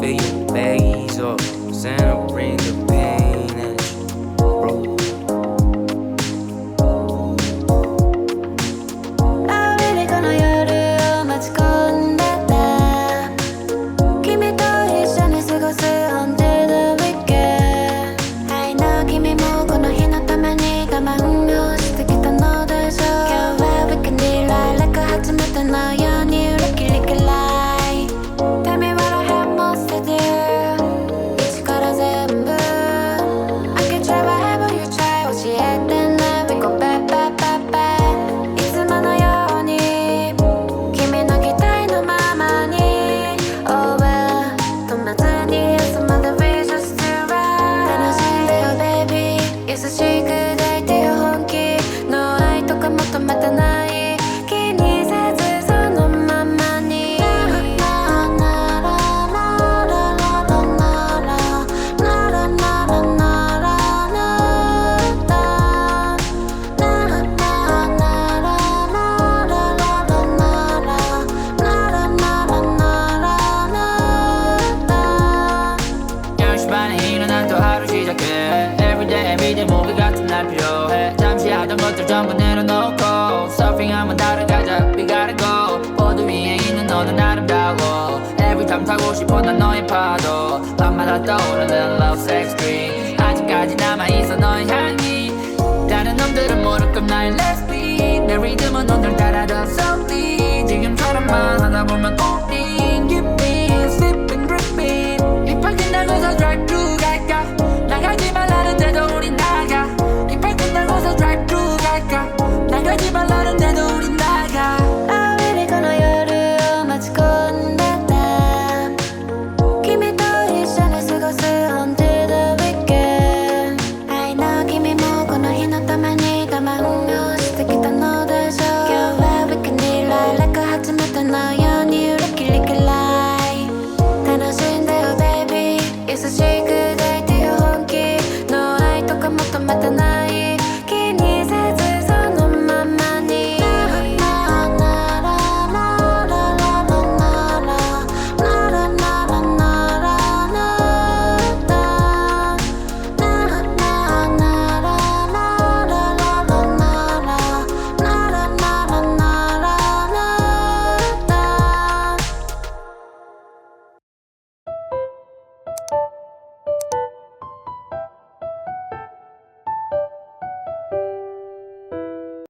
feel your bass up. Santa bring the pain at you, bro. アメリカの夜を待ち込んでた君と一緒に過ごす Until the weekend I know 君もこの日のために我慢をしてきたのでしょう今日は We can be right like 初めてのようにリキリキライ Tell me what I have most to do 一から全部 I can try whatever you try 教えてね We go back back back back いつものように君の期待のままに Oh well 止めずにいつまで We just do right 楽しんでよ baby 優しく抱いてよ本気の愛とか求めてない気にせずそのままに연습하는 일어난 또 하루 시작해 Everyday everyday 모두가 날 필요해 잠시 하던 것들 전부 내려놓고 서핑하면 다른 가자 We gotta go 보드 위에 있는 너는 아름다워 Every time 타고 싶어 난 너의 파도 밤마다 떠오르는 love sex dream 아직까지 남아있어 너의 향기 다른 놈들은 모를 건 나의 lesbian 내 리듬은 오늘 따라더 softly 지금처럼만 하다 보면 우리